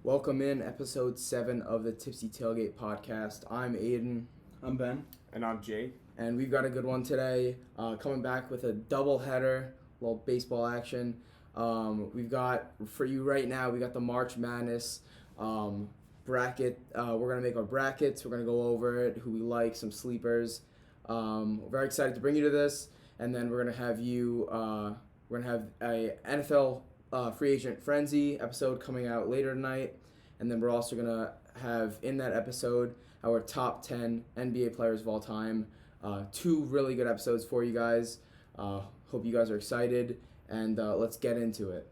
Welcome in episode 7 of the Tipsy Tailgate podcast. I'm Aiden. I'm Ben. And I'm Jake. And we've got a good one today. Coming back with a double header, a little baseball action. We've got, for you right now, we got the March Madness bracket. We're going to make our brackets. We're going to go over it, who we like, some sleepers. We're very excited to bring you to this. And then we're going to have we're going to have a NFL free agent frenzy episode coming out later tonight, and then we're also going to have in that episode our top 10 NBA players of all time. 2 really good episodes for you guys. Hope you guys are excited, and let's get into it.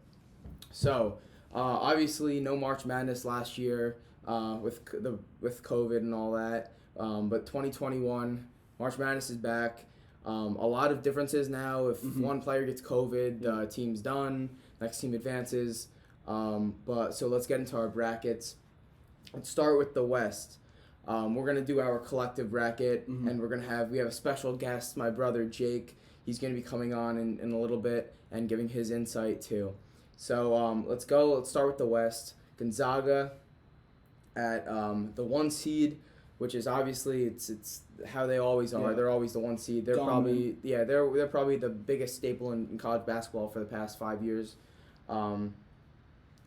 So obviously no March Madness last year with COVID and all that, but 2021 March Madness is back. A lot of differences now. If one player gets COVID, the team's done. Next team advances. But so let's get into our brackets. Let's start with the West. We're gonna do our collective bracket, and we have a special guest, my brother Jake. He's gonna be coming on in a little bit and giving his insight too. So let's go. Let's start with the West. Gonzaga at the 1 seed, which is obviously it's how they always are. Yeah. They're always the 1 seed. They're Dominant. they're probably the biggest staple in college basketball for the past 5 years.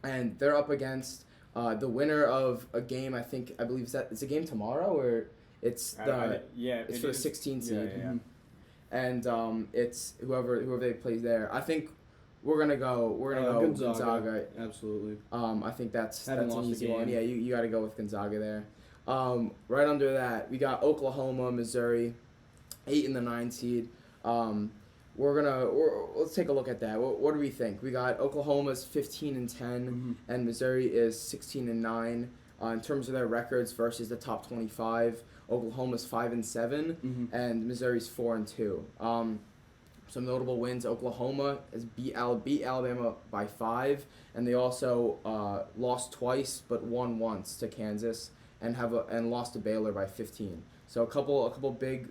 And they're up against the winner of a game. I believe it's a game tomorrow, or it's it's for the 16 seed. Yeah. And it's whoever they play there. I think we're gonna go Gonzaga. Absolutely. I think that's Haven't an lost a easy game. one. Yeah, you got to go with Gonzaga there. Right under that, we got Oklahoma, Missouri, 8 and the 9 seed. Let's take a look at that. What do we think? We got Oklahoma's 15 and 10, and Missouri is 16 and 9. In terms of their records versus the top 25, Oklahoma's 5 and 7, and Missouri's 4 and 2. Some notable wins: Oklahoma has beat Alabama by 5, and they also lost twice but won once to Kansas, and lost to Baylor by 15. So a couple big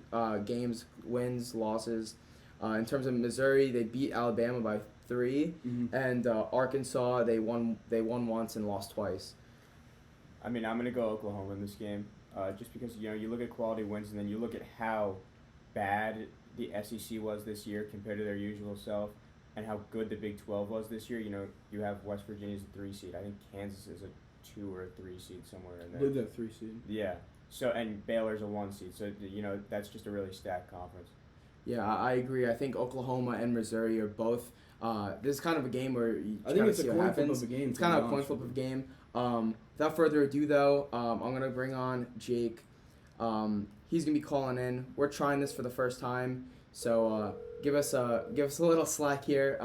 games, wins, losses. In terms of Missouri, they beat Alabama by 3, and Arkansas they won once and lost twice. I mean, I'm gonna go Oklahoma in this game, just because you look at quality wins and then you look at how bad the SEC was this year compared to their usual self, and how good the Big 12 was this year. You have West Virginia's a 3 seed. I think Kansas is a 2 or a 3 seed somewhere in there. I believe they're 3 seed. Yeah. So and Baylor's a 1 seed. So that's just a really stacked conference. Yeah, I agree. I think Oklahoma and Missouri are both. This is kind of a game where you I think it's see a what coin happens. flip of a game. It's kind of a coin flip of a game. Without further ado, though, I'm gonna bring on Jake. He's gonna be calling in. We're trying this for the first time, so give us a little slack here.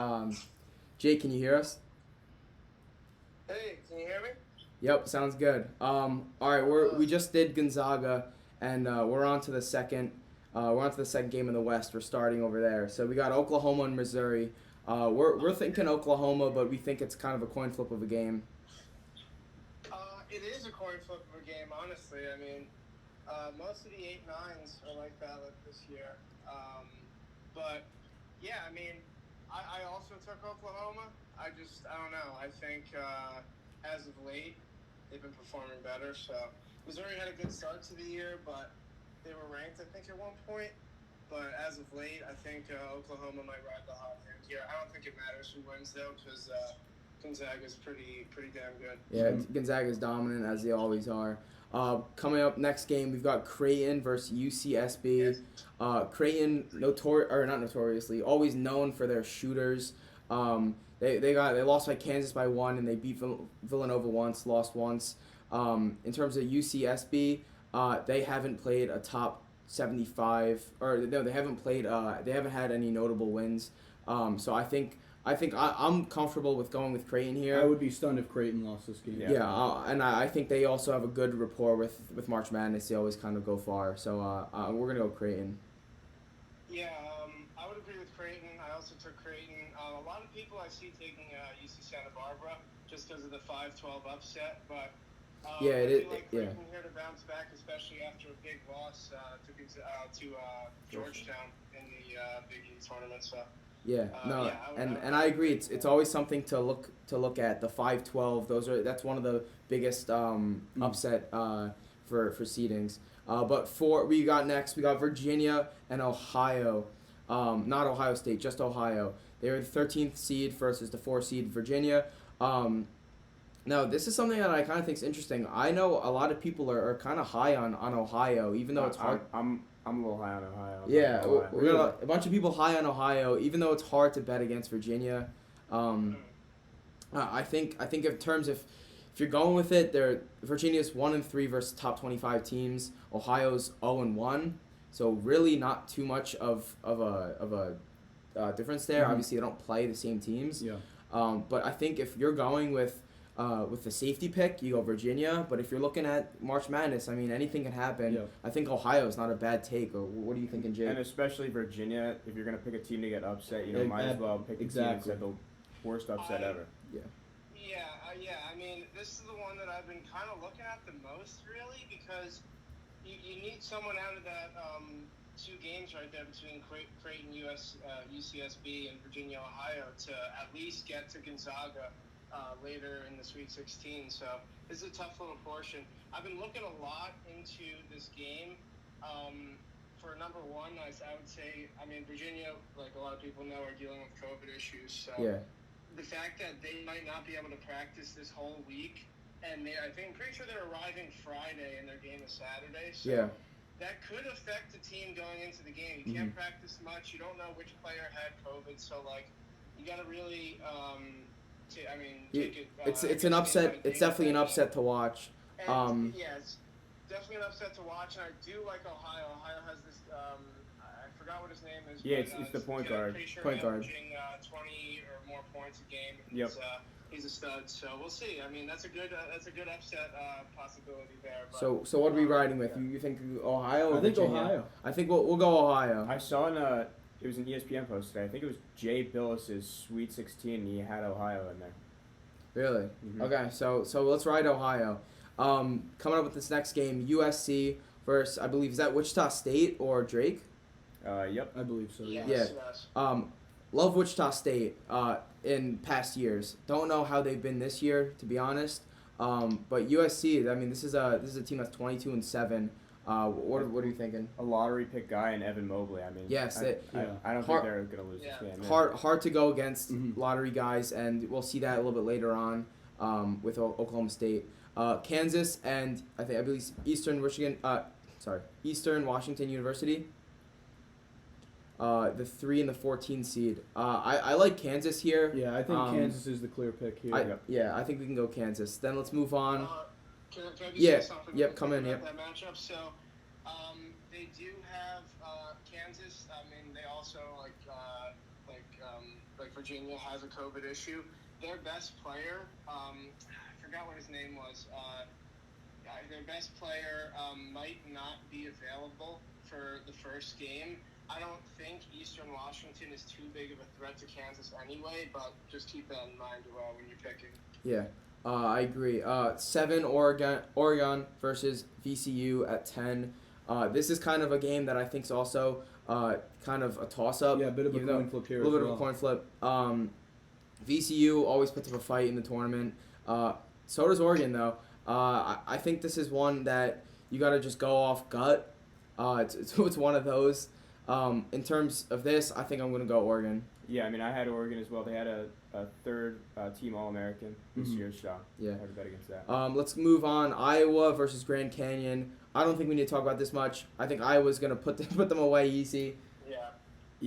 Jake, can you hear us? Hey, can you hear me? Yep, sounds good. All right, we just did Gonzaga, and we're on to the second. We're on to the second game in the West. We're starting over there. So we got Oklahoma and Missouri. We're thinking Oklahoma, but we think it's kind of a coin flip of a game. It is a coin flip of a game, honestly. I mean, most of the 8-9s are like that this year. But yeah, I mean, I also took Oklahoma. I don't know. I think as of late, they've been performing better. So Missouri had a good start to the year, but they were ranked, I think, at one point. But as of late, I think Oklahoma might ride the hot hand here. I don't think it matters who wins, though, because Gonzaga's pretty damn good. Yeah, Gonzaga's dominant, as they always are. Coming up next game, we've got Creighton versus UCSB. Yes. Creighton, not notoriously, always known for their shooters. They lost by Kansas by 1, and they beat Villanova once, lost once. In terms of UCSB, they haven't played a top 75, or no, they haven't played. They haven't had any notable wins. So I think I'm comfortable with going with Creighton here. I would be stunned if Creighton lost this game. Yeah, and I think they also have a good rapport with March Madness. They always kind of go far. So we're gonna go Creighton. Yeah, I would agree with Creighton. I also took Creighton. A lot of people I see taking UC Santa Barbara just because of the 5-12 upset, but I feel like Creighton here to bounce back, especially after a big loss to Georgetown in the Big East tournament. So Yeah, no, yeah, and I agree. It's always something to look at. The 5-12, that's one of the biggest upset for seedings. But we got Virginia and Ohio, not Ohio State, just Ohio. They were the 13th seed versus the 4 seed Virginia. Now this is something that I kind of think is interesting. I know a lot of people are kind of high on Ohio, even though it's hard. I'm a little high on Ohio. Yeah, we got a bunch of people high on Ohio, even though it's hard to bet against Virginia. I think in terms of if you're going with it, Virginia's 1-3 versus top 25 teams. Ohio's 0-1, so really not too much of a difference there. Mm-hmm. Obviously, they don't play the same teams. Yeah. But I think if you're going with the safety pick, you go Virginia. But if you're looking at March Madness, I mean, anything can happen. Yeah. I think Ohio is not a bad take. Or what are you thinking, Jake? And especially Virginia, if you're going to pick a team to get upset, might as well pick a team that said the worst upset ever. Yeah. I mean, this is the one that I've been kind of looking at the most, really, because you need someone out of that 2 games right there between Creighton, UCSB, and Virginia, Ohio, to at least get to Gonzaga later in the Sweet 16. So this is a tough little portion. I've been looking a lot into this game. For number one, I would say, I mean, Virginia, like a lot of people know, are dealing with COVID issues. So Yeah. The fact that they might not be able to practice this whole week, and I'm pretty sure they're arriving Friday and their game is Saturday. So Yeah. that could affect the team going into the game. You can't practice much. You don't know which player had COVID. So, you got to really, take it. It's an upset. It's definitely an upset to watch. And, yeah, it's definitely an upset to watch. And I do like Ohio. Ohio has this. I forgot what his name is. Yeah, but, it's the point I'm guard. pretty sure Point guard. averaging 20 or more points a game. Yep. He's a stud. So we'll see. I mean, that's a good upset possibility there. But, So what are we riding with? You think Ohio? Or I think Virginia? Ohio. I think we'll go Ohio. I saw it was an ESPN post today. I think it was Jay Billis's Sweet 16. He had Ohio in there. Really? Mhm. Okay. So let's ride Ohio. Coming up with this next game, USC versus, I believe, is that Wichita State or Drake? Yep. I believe so. yes, Yeah. yes. Love Wichita State in past years. Don't know how they've been this year, to be honest. But USC, I mean, this is a team that's 22-7. What are you thinking? A lottery pick guy in Evan Mobley. I mean, Yes, I don't think they're going to lose this game. Yeah. Hard to go against Mhm. lottery guys, and we'll see that a little bit later on with Oklahoma State, Kansas, and I believe Eastern Washington University. The 3 and the 14 seed. I like Kansas here. Yeah, I think Kansas is the clear pick here. I think we can go Kansas. Then let's move on. Can I just Yeah, say something yep, real come quick in, about yep. that matchup? So, they do have Kansas. I mean, they also like Virginia has a COVID issue. Their best player, I forgot what his name was. Their best player might not be available for the first game. I don't think Eastern Washington is too big of a threat to Kansas anyway, but just keep that in mind when you're picking. Yeah, I agree. 7 Oregon versus VCU at 10. This is kind of a game that I think is also kind of a toss-up. Yeah, a bit of a coin flip here. A little bit of a coin flip. VCU always puts up a fight in the tournament. So does Oregon, though. I think this is one that you got to just go off gut. It's one of those. In terms of this, I think I'm going to go Oregon. Yeah, I mean, I had Oregon as well. They had a third team All-American this year, so Yeah. I would bet against that. Let's move on. Iowa versus Grand Canyon. I don't think we need to talk about this much. I think Iowa's going to put them away easy. Yeah.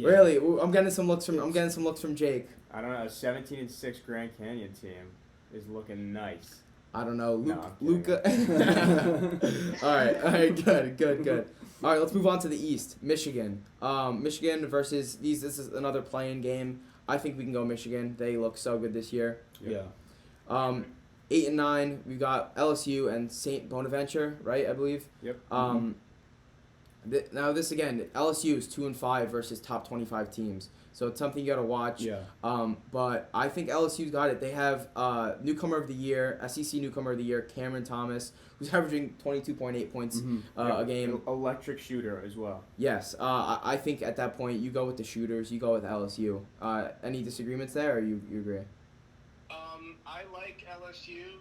Really, I'm getting some looks from Jake. I don't know. A 17-6 Grand Canyon team is looking nice. I don't know. No, I'm Luca. All right, good. All right, let's move on to the East. Michigan. Michigan versus these. This is another play-in game. I think we can go Michigan. They look so good this year. Yeah. 8 and 9. We've got LSU and St. Bonaventure, right? I believe. Yep. Now this again, LSU is 2-5 versus top 25 teams, so it's something you got to watch. Yeah. But I think LSU's got it. They have newcomer of the year, SEC newcomer of the year, Cameron Thomas, who's averaging 22.8 points a game. Electric shooter as well. Yes, I think at that point you go with the shooters. You go with LSU. Any disagreements there, or you agree? I like LSU.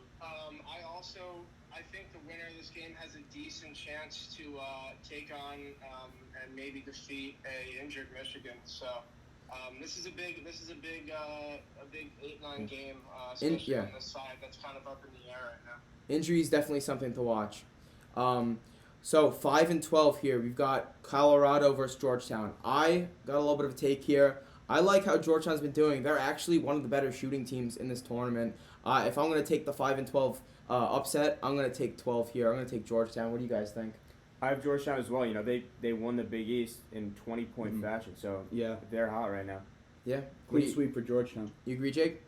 I think the winner of this game has a decent chance to take on and maybe defeat a injured Michigan. So this is a big 8-9 game, especially on this side that's kind of up in the air right now. Injury is definitely something to watch. So 5-12 here. We've got Colorado versus Georgetown. I got a little bit of a take here. I like how Georgetown's been doing. They're actually one of the better shooting teams in this tournament. If I'm going to take the 5-12 upset, I'm going to take 12 here. I'm going to take Georgetown. What do you guys think? I have Georgetown as well. You know, they won the Big East in 20-point fashion, so yeah, they're hot right now. Yeah. Clean sweep for Georgetown. You agree, Jake?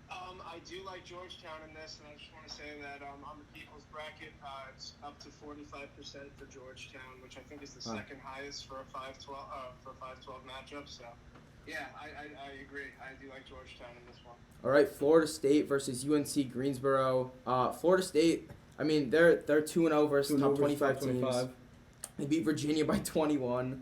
I do like Georgetown in this, and I just want to say that on the people's bracket, it's up to 45% for Georgetown, which I think is the second highest for a 5-12 matchup. So, yeah, I agree. I do like Georgetown in this one. All right, Florida State versus UNC Greensboro. Florida State, I mean, they're 2-0 versus top 25 teams. They beat Virginia by 21.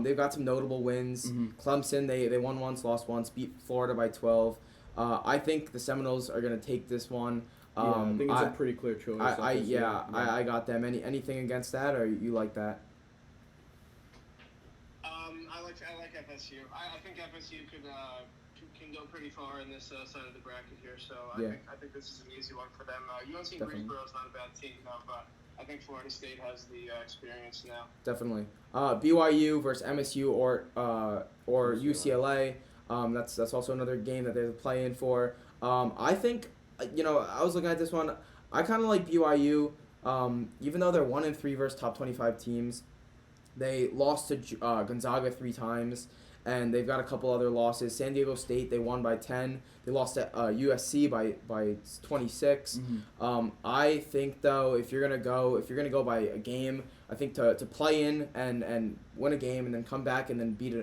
They've got some notable wins. Clemson, they won once, lost once, beat Florida by 12. I think the Seminoles are going to take this one. I think it's a pretty clear choice. I got them. Anything against that, or you like that? I like FSU. I think FSU can go pretty far in this side of the bracket here. So I think this is an easy one for them. UNC Greensboro is not a bad team, but I think Florida State has the experience now. Definitely. BYU versus MSU or UCLA. That's also another game that they're playing for. I think, I was looking at this one. I kind of like BYU, even though they're 1-3 versus top 25 teams. They lost to Gonzaga 3 times, and they've got a couple other losses. San Diego State, they won by 10. They lost to USC by 26. I think though, if you're gonna go by a game, I think to play in and win a game and then come back and then beat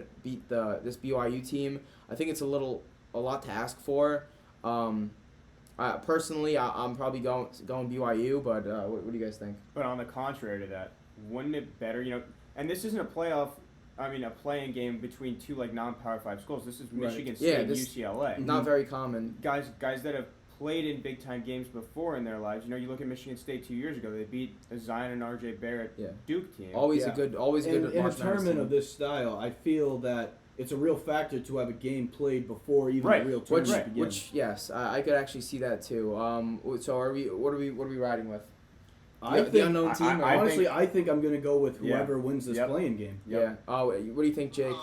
this BYU team, I think it's a lot to ask for. Personally, I'm probably going BYU, but what do you guys think? But on the contrary to that, wouldn't it better, and this isn't a playing game between two non-Power 5 schools. This is Michigan State and UCLA. Not very common. Guys that have played in big-time games before in their lives. You look at Michigan State 2 years ago. They beat a Zion and R.J. Barrett Duke team. Always good. In a tournament of this style, I feel that it's a real factor to have a game played before even the real tournament begins. Which yes, I could actually see that too. So what are we riding with? The unknown team. I think I'm going to go with whoever wins this playing game. Yeah. Oh, what do you think, Jake?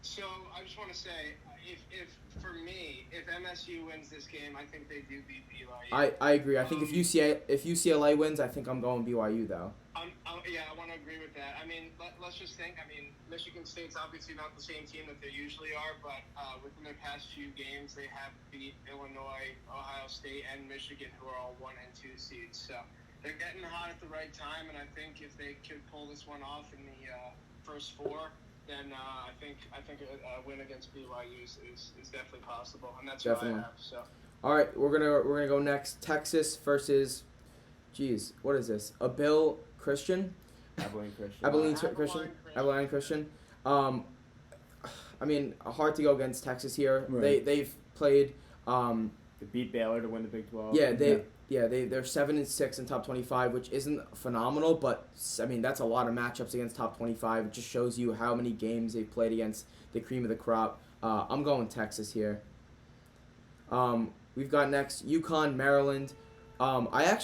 So I just want to say, if MSU wins this game, I think they do beat BYU. I agree. I think if UCLA wins, I think I'm going BYU though. I want to agree with that. I mean, let's just think. I mean, Michigan State's obviously not the same team that they usually are, but within their past few games, they have beat Illinois, Ohio State, and Michigan, who are all 1 and 2 seeds. So they're getting hot at the right time, and I think if they could pull this one off in the first 4, then I think a win against BYU is definitely possible, and that's what I have. So. All right, we're gonna go next. Texas versus, what is this? Abilene Christian. Abilene Christian. I mean, hard to go against Texas here. Right. They've played. They beat Baylor to win the Big 12. They're 7-6 in top 25, which isn't phenomenal, but I mean that's a lot of matchups against top 25. It just shows you how many games they've played against the cream of the crop. I'm going Texas here. We've got next UConn, Maryland. I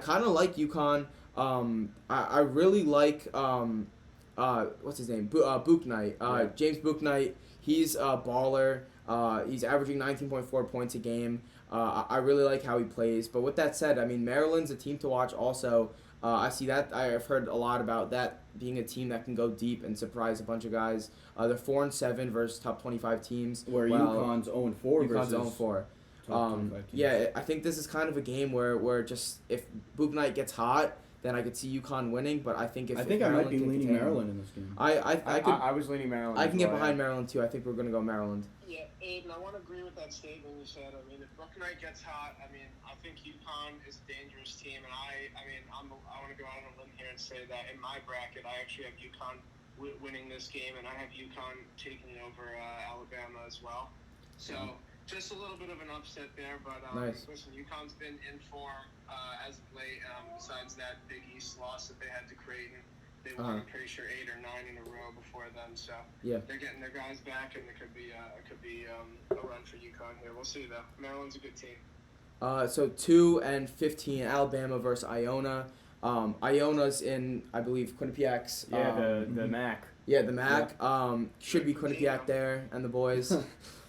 kind of like UConn. I really like what's his name? Bouknight. James Bouknight. He's a baller. He's averaging 19.4 points a game. I really like how he plays. But with that said, I mean, Maryland's a team to watch also. I see that. I've heard a lot about that being a team that can go deep and surprise a bunch of guys. They're 4-7 versus top 25 teams. Where UConn's 0-4 versus 0-4. Top 25 teams. Yeah, I think this is kind of a game where just if Bouknight gets hot, then I could see UConn winning. But I think if I think I might be leaning Maryland in this game. I was leaning Maryland. I can get behind Maryland too. I think we're gonna go Maryland. Yeah, Aiden, I want to agree with that statement you said. I mean, if Brook Knight gets hot, I mean, I think UConn is a dangerous team, and I want to go out on a limb here and say that in my bracket, I actually have UConn winning this game, and I have UConn taking over Alabama as well. So just a little bit of an upset there, but nice. Listen, UConn's been in form as of late. Besides that Big East loss that they had to Creighton. They won, I'm pretty sure 8 or 9 in a row before then, so they're getting their guys back, and it could be a run for UConn here. We'll see though. Maryland's a good team. So 2-15 Alabama versus Iona. Iona's in, I believe, Quinnipiac's. The MAC. Yeah, the MAC. Yeah. Should be Quinnipiac there and the boys.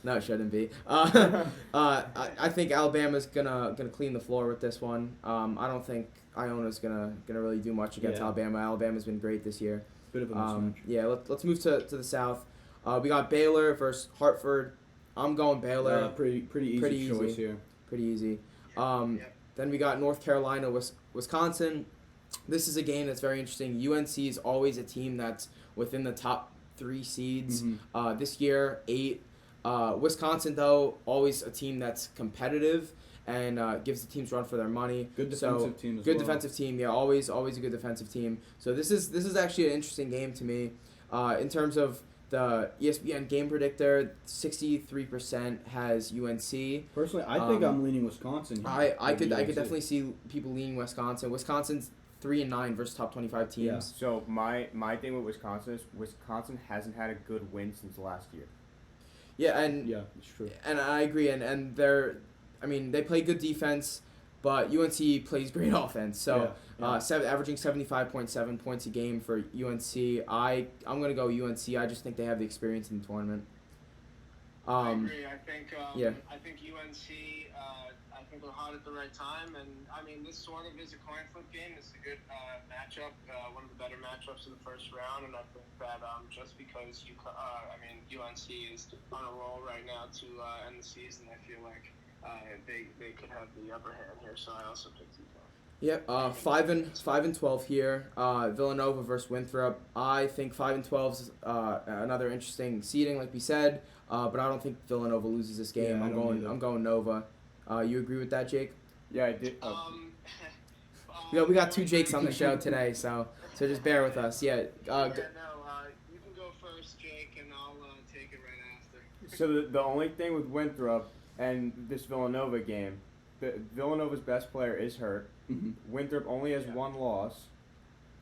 No, it shouldn't be. I think Alabama's gonna clean the floor with this one. I don't think Iona's gonna really do much against Alabama. Alabama's been great this year. Bit of a mismatch. Let's move to the South. We got Baylor versus Hartford. I'm going Baylor. Pretty easy choice here. Pretty easy. Then we got North Carolina, Wisconsin. This is a game that's very interesting. UNC is always a team that's within the top 3 seeds. This year, 8. Wisconsin, though, always a team that's competitive and gives the teams run for their money. Good defensive team as good well. Defensive team, yeah, always a good defensive team. So this is actually an interesting game to me. In terms of the ESPN game predictor, 63% has UNC. Personally, I think I'm leaning Wisconsin here. I could definitely see people leaning Wisconsin. Wisconsin's 3-9 versus top 25 teams. Yeah. So my thing with Wisconsin is Wisconsin hasn't had a good win since last year. Yeah, and it's true. And I agree, and they play good defense, but UNC plays great offense. So averaging 75.7 points a game for UNC. I'm gonna go UNC. I just think they have the experience in the tournament. I agree. I think UNC. I think they're hot at the right time, and I mean this sort of is a coin flip game. It's a good matchup, one of the better matchups in the first round, and I think that just because UNC is on a roll right now to end the season, I feel like they could have the upper hand here. So I also picked UConn. Yep, 5-12 here. Villanova versus Winthrop. I think 5-12 is another interesting seeding, like we said. But I don't think Villanova loses this game. Yeah, I'm going Nova. You agree with that, Jake? Yeah, I did. We got 2 Jakes on the show today, so just bear with us. You can go first, Jake, and I'll take it right after. So the only thing with Winthrop and this Villanova game, Villanova's best player is hurt. Winthrop only has 1 loss,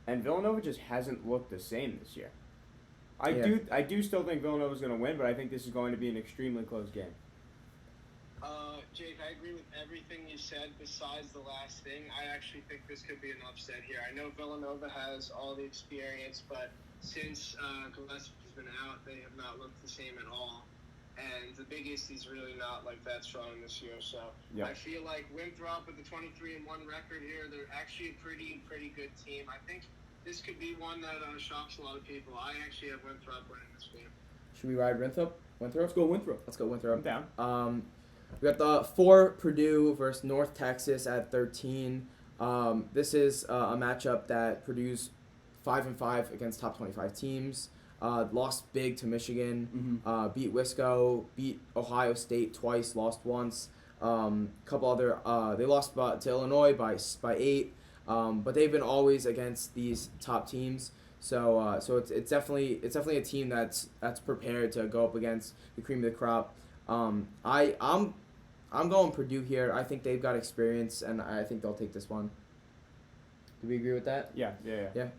and Villanova just hasn't looked the same this year. I do still think Villanova's going to win, but I think this is going to be an extremely close game. Jake, I agree with everything you said besides the last thing. I actually think this could be an upset here. I know Villanova has all the experience, but since Gillespie's been out, they have not looked the same at all. And the Big East is really not like that strong this year. So I feel like Winthrop with the 23-1 record here, they're actually a pretty good team. I think this could be one that shocks a lot of people. I actually have Winthrop winning this game. Should we ride Winthrop? Let's go Winthrop. I'm down. We got the 4 Purdue versus North Texas at 13. This is a matchup that Purdue's 5-5 against top 25 teams. Lost big to Michigan. Beat Wisco. Beat Ohio State twice. Lost once. Couple other. They lost to Illinois by 8. But they've been always against these top teams. So it's definitely a team that's prepared to go up against the cream of the crop. I'm going Purdue here. I think they've got experience, and I think they'll take this one. Do we agree with that? Yeah.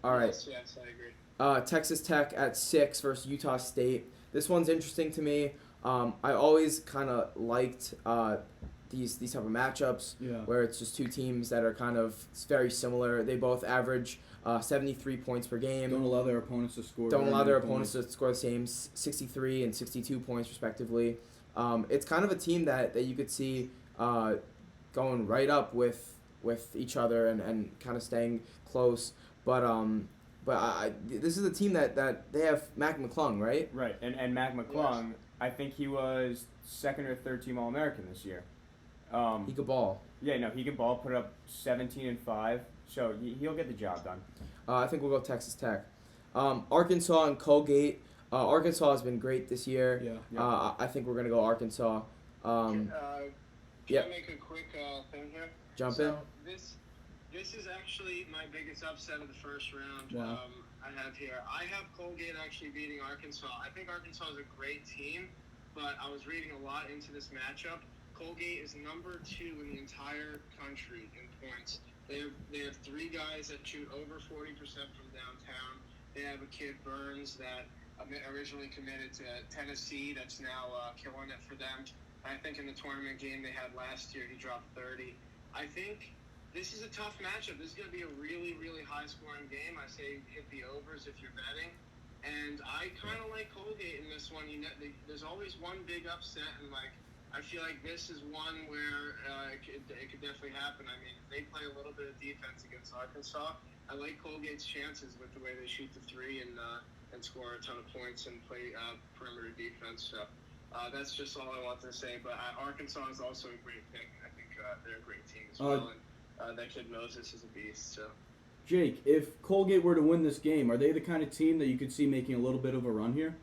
All right. Yes, I agree. Texas Tech at 6 versus Utah State. This one's interesting to me. I always kind of liked these type of matchups where it's just 2 teams that are kind of very similar. They both average 73 points per game. Don't allow their opponents to score. To score the same 63 and 62 points respectively. It's kind of a team that you could see going right up with each other and kind of staying close. But this is a team that they have Mac McClung, right? Right, and Mac McClung, I think he was 2nd or 3rd team All-American this year. He could ball. Yeah, no, he can ball, put up 17 and 5, so he'll get the job done. I think we'll go Texas Tech. Arkansas and Colgate. Arkansas has been great this year. Yeah. I think we're gonna go Arkansas. Can yeah. I make a quick thing here? Jump in. This is actually my biggest upset of the first round. Wow. I have here. I have Colgate actually beating Arkansas. I think Arkansas is a great team, but I was reading a lot into this matchup. Colgate is number 2 in the entire country in points. They have 3 guys that shoot over 40% from downtown. They have a kid, Burns, that originally committed to Tennessee that's now killing it for them. I think in the tournament game they had last year, he dropped 30. I think this is a tough matchup. This is going to be a really, really high-scoring game. I say hit the overs if you're betting. And I kind of like Colgate in this one. There's always one big upset, and I feel like this is one where it could definitely happen. I mean, if they play a little bit of defense against Arkansas, I like Colgate's chances with the way they shoot the 3 and score a ton of points and play perimeter defense. So that's just all I wanted to say. But Arkansas is also a great pick. I think they're a great team as well. And that kid Moses is a beast. So. Jake, if Colgate were to win this game, are they the kind of team that you could see making a little bit of a run here?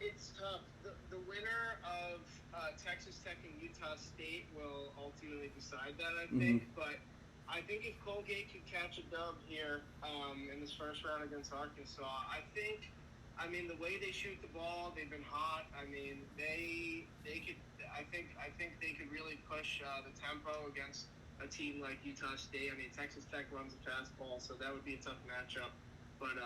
It's tough. The winner of Texas Tech and Utah State will ultimately decide that, I think. But I think if Colgate could catch a dub here in this first round against Arkansas, I mean, the way they shoot the ball, they've been hot. I mean, they could. I think they could really push the tempo against a team like Utah State. I mean, Texas Tech runs a fastball, so that would be a tough matchup. But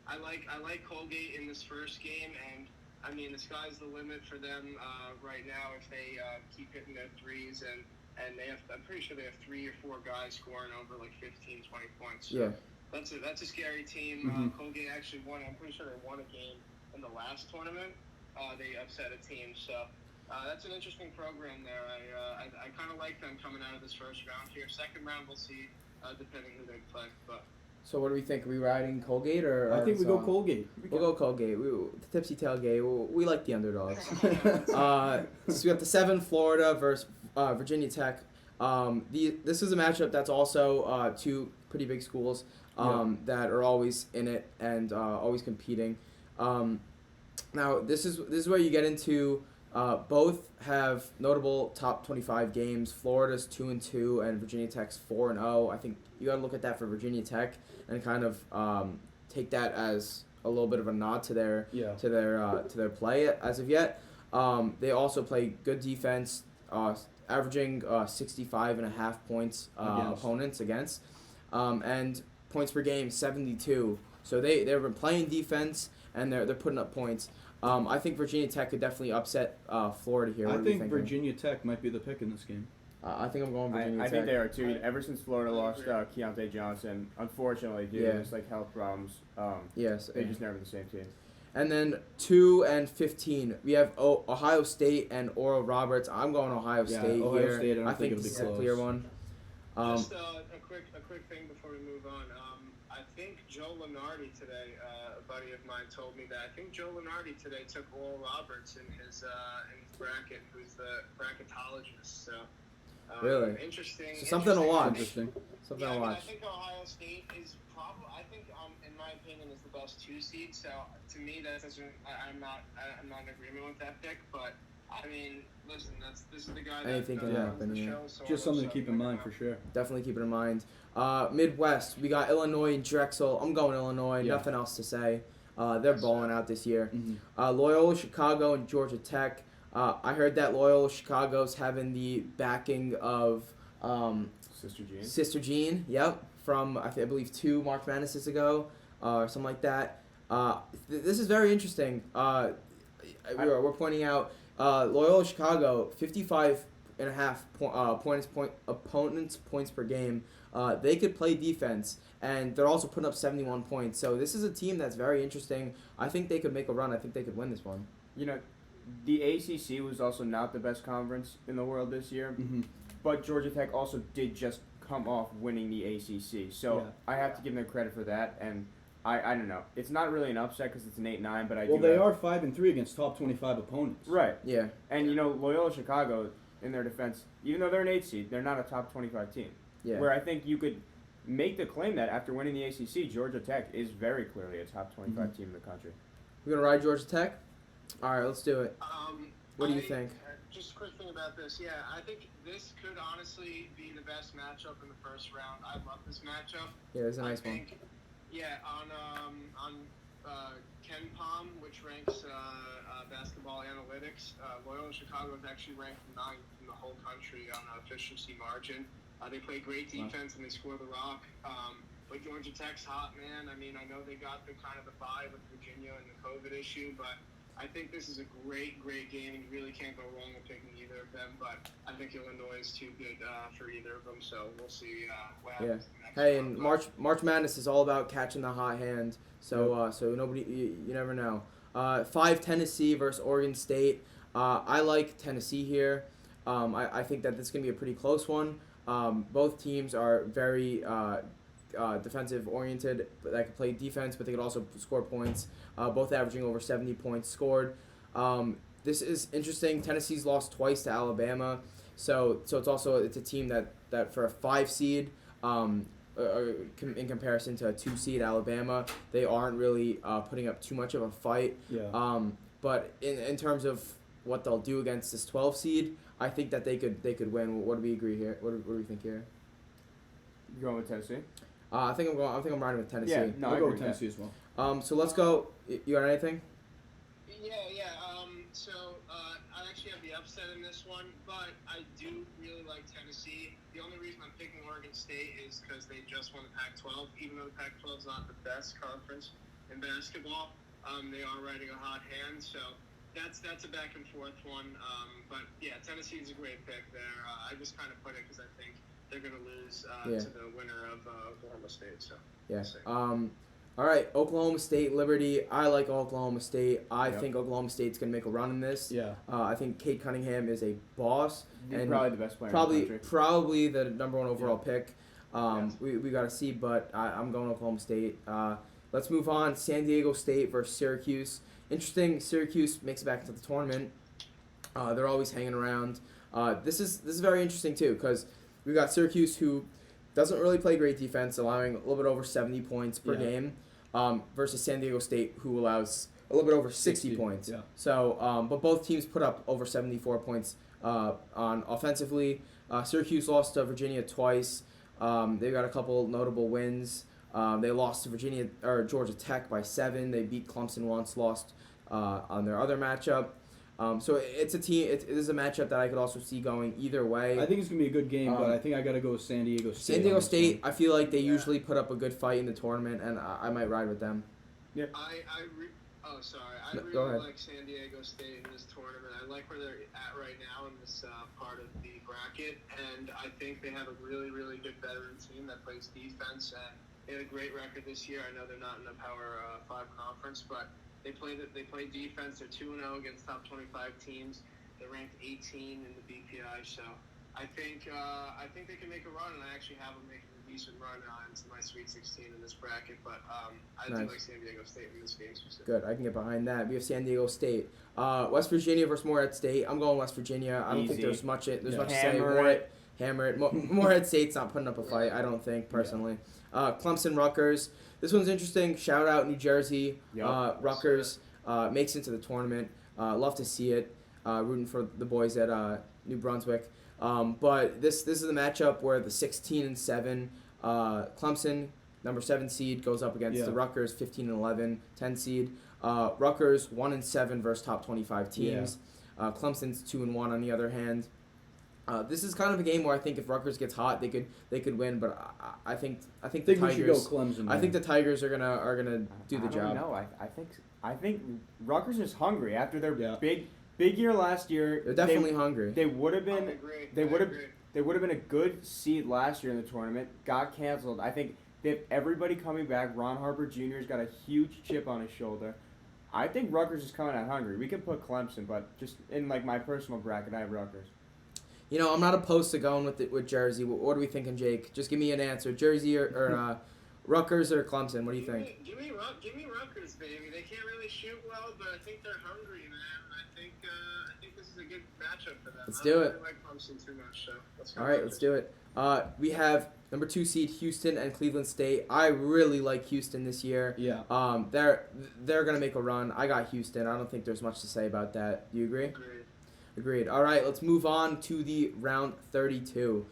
I like Colgate in this first game, and I mean, the sky's the limit for them right now if they keep hitting their threes, and I'm pretty sure they have 3 or 4 guys scoring over like 15, 20 points. So that's a scary team. Colgate actually won. I'm pretty sure they won a game in the last tournament. They upset a team, so that's an interesting program there. I kind of like them coming out of this first round here. Second round, we'll see, depending who they play, but. So what do we think? Are we riding Colgate or I think we go Colgate. We'll go Colgate. The Tipsy Tailgate. We like the underdogs. So we got the 7 Florida versus Virginia Tech. This is a matchup that's also 2 pretty big schools that are always in it and always competing. Now this is where you get into both have notable top 25 games. Florida's 2-2 and Virginia Tech's 4-0. I think you got to look at that for Virginia Tech and kind of take that as a little bit of a nod to their play as of yet. They also play good defense, averaging 65.5 points opponents against, and points per game 72. So they've been playing defense and they're putting up points. I think Virginia Tech could definitely upset Florida here. I think Virginia Tech might be the pick in this game. I think I'm going Virginia Tech. I think they are too. Ever since Florida lost Keontae Johnson, unfortunately, due to just health problems, they're just never the same team. And then 2 and 15, we have Ohio State and Oral Roberts. I'm going Ohio State here. State, I think this is a clear one. Just a quick thing before we move on. I think Joe Lenardi today, a buddy of mine, told me that. I think Joe Lenardi today took Oral Roberts in his bracket, who's the bracketologist. So. Really? Interesting. So something to watch. Something to watch. I think Ohio State is probably. I think, in my opinion, is the best 2 seed. So to me, that doesn't. I'm not in agreement with that pick. But I mean, listen, this is the guy. Anything can happen. Yeah. So just something to keep in mind for sure. Definitely keep it in mind. Midwest, we got Illinois and Drexel. I'm going Illinois. Yeah. Nothing else to say. They're balling out this year. Loyola Chicago and Georgia Tech. I heard that Loyola Chicago's having the backing of Sister Jean. Yep, from I believe 2 March Madnesses ago, or something like that. This is very interesting. We're pointing out Loyola Chicago 55.5 opponents points per game. They could play defense, and they're also putting up 71 points. So this is a team that's very interesting. I think they could make a run. I think they could win this one. The ACC was also not the best conference in the world this year, but Georgia Tech also did just come off winning the ACC. So I have to give them credit for that. And I don't know. It's not really an upset because it's an 8-9, but they are 5-3 against top 25 opponents. Right. Yeah. And Loyola Chicago, in their defense, even though they're an 8 seed, they're not a top 25 team. Yeah. Where I think you could make the claim that after winning the ACC, Georgia Tech is very clearly a top 25 team in the country. We're gonna ride Georgia Tech. All right, let's do it. What do you think? Just a quick thing about this. Yeah, I think this could honestly be the best matchup in the first round. I love this matchup. Yeah, it's a nice one. Yeah, on Ken Palm, which ranks basketball analytics, Loyola Chicago is actually ranked 9th in the whole country on efficiency margin. They play great defense and they score the rock. But Georgia Tech's hot, man. I mean, I know they got the kind of the bye with Virginia and the COVID issue, but I think this is a great game. You really can't go wrong with picking either of them. But I think Illinois is too good for either of them, so we'll see what happens. Hey, and March Madness is all about catching the hot hand. So nobody, you never know. 5 Tennessee versus Oregon State. I like Tennessee here. I think that this is gonna be a pretty close one. Both teams are very defensive oriented. That can play defense, but they could also score points. Both averaging over 70 points scored. This is interesting. Tennessee's lost twice to Alabama, so it's a team that for a 5 seed, in comparison to a 2 seed Alabama, they aren't really putting up too much of a fight. Yeah. But in terms of what they'll do against this 12 seed, I think that they could win. What do we agree here? What do we think here? You going with Tennessee? I think I'm riding with Tennessee. Yeah, no, I'll go with Tennessee as well. So let's go. You got anything? Yeah. So I actually have the upset in this one, but I do really like Tennessee. The only reason I'm picking Oregon State is because they just won the Pac-12. Even though the Pac-12 is not the best conference in basketball, they are riding a hot hand. So that's a back and forth one. But yeah, Tennessee is a great pick there. I just kind of put it because I think they're going to lose to the winner of Oklahoma State. So yeah. All right, Oklahoma State, Liberty. I like Oklahoma State. I think Oklahoma State's going to make a run in this. Yeah. I think Kate Cunningham is a boss. He's and probably the best player in the country. Probably the number 1 overall pick. We got to see, but I'm going Oklahoma State. Let's move on. San Diego State versus Syracuse. Interesting. Syracuse makes it back into the tournament. They're always hanging around. This is very interesting too because we've got Syracuse who doesn't really play great defense, allowing a little bit over 70 points per game, versus San Diego State who allows a little bit over 60 points. Yeah. So, but both teams put up over 74 points on offensively. Syracuse lost to Virginia twice. They've got a couple notable wins. They lost to Georgia Tech by 7. They beat Clemson once, lost on their other matchup. So it's a team. It is a matchup that I could also see going either way. I think it's gonna be a good game, but I think I gotta go with San Diego State. San Diego State, I feel like they usually put up a good fight in the tournament, and I might ride with them. Yeah. I Go ahead. like San Diego State in this tournament. I like where they're at right now in this part of the bracket, and I think they have a really, really good veteran team that plays defense, and they had a great record this year. I know they're not in the Power 5 conference, but they play defense. They're 2-0 against top 25 teams. They're ranked 18 in the BPI, so I think they can make a run, and I actually have them making a decent run into my Sweet 16 in this bracket. But I do like San Diego State in this game specifically. Good, I can get behind that. We have San Diego State, West Virginia versus Morehead State. I'm going West Virginia. I don't think there's much to say. Hammer it. Morehead State's not putting up a fight. I don't think personally. Clemson Rutgers. This one's interesting. Shout out New Jersey. Rutgers makes it to the tournament. Love to see it. Rooting for the boys at New Brunswick. But this is the matchup where the 16-7 Clemson, number 7 seed, goes up against the Rutgers 15-11 10 seed. Rutgers 1-7 versus top 25 teams. Clemson's 2-1 on the other hand. This is kind of a game where I think if Rutgers gets hot, they could win. But I think the Tigers. We should go Clemson. I think the Tigers are gonna do the job. No, I think Rutgers is hungry after their big year last year. They're definitely hungry. They would have been. They would have been a good seed last year in the tournament. Got canceled. I think they have everybody coming back. Ron Harper Jr.'s got a huge chip on his shoulder. I think Rutgers is coming out hungry. We could put Clemson, but just in my personal bracket, I have Rutgers. You know, I'm not opposed to going with Jersey. What are we thinking, Jake? Just give me an answer. Jersey or Rutgers or Clemson? What do you think? Give me Rutgers, baby. They can't really shoot well, but I think they're hungry, man. I think this is a good matchup for them. Let's do it. I don't really like Clemson too much, so let's go. All right, let's do it. We have number 2 seed Houston and Cleveland State. I really like Houston this year. Yeah. They're gonna make a run. I got Houston. I don't think there's much to say about that. Do you agree? Agreed. All right, let's move on to the round 32.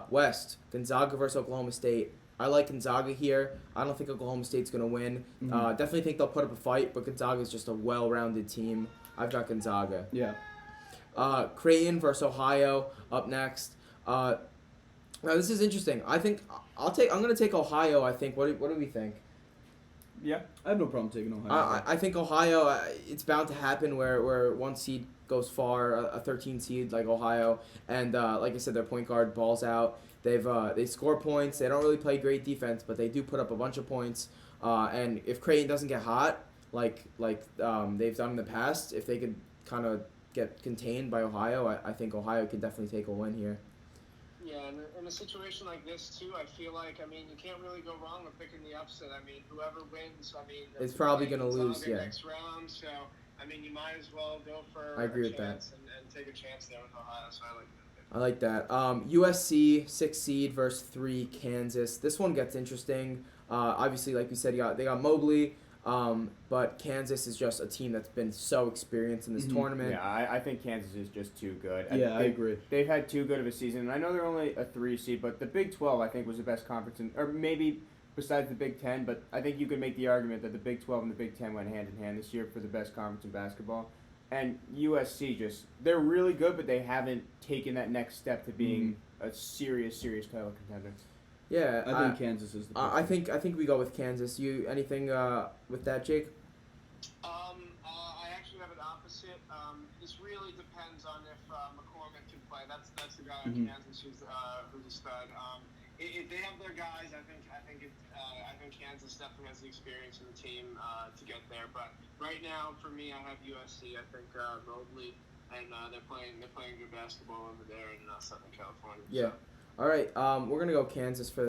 West, Gonzaga versus Oklahoma State. I like Gonzaga here. I don't think Oklahoma State's going to win. Mm-hmm. Definitely think they'll put up a fight, but Gonzaga is just a well-rounded team. I've got Gonzaga. Yeah. Creighton versus Ohio up next. Now this is interesting. I think I'm going to take Ohio. I think. What do we think? Yeah, I have no problem taking Ohio. I think Ohio. It's bound to happen where one seed goes far, a 13 seed like Ohio, and like I said, their point guard balls out. They score points. They don't really play great defense, but they do put up a bunch of points. And if Creighton doesn't get hot, like they've done in the past, if they could kind of get contained by Ohio, I think Ohio could definitely take a win here. Yeah, and in a situation like this too, I feel like you can't really go wrong with picking the upset. Whoever wins, it's probably gonna lose. Yeah. Next round, so you might as well go for I agree a with that. chance and take a chance there with Ohio. So I like that. I like that. USC 6 seed versus 3 Kansas. This one gets interesting. Obviously, like we said, they got Mobley, but Kansas is just a team that's been so experienced in this tournament. Yeah, I think Kansas is just too good. I agree. They've had too good of a season, and I know they're only a 3 seed, but the Big 12 I think was the best conference, or maybe besides the Big 10. But I think you could make the argument that the Big 12 and the Big 10 went hand in hand this year for the best conference in basketball. And USC they're really good, but they haven't taken that next step to being a serious title contender. Yeah, I think Kansas is the pick. I think we go with Kansas. You anything with that, Jake? I actually have it opposite. This really depends on if McCormick can play. That's the guy on Kansas who's a stud. If they have their guys, I think Kansas definitely has the experience in the team to get there. But right now, for me, I have USC. I think Mobley, and they're playing good basketball over there in Southern California. Yeah. So. All right. We're gonna go Kansas for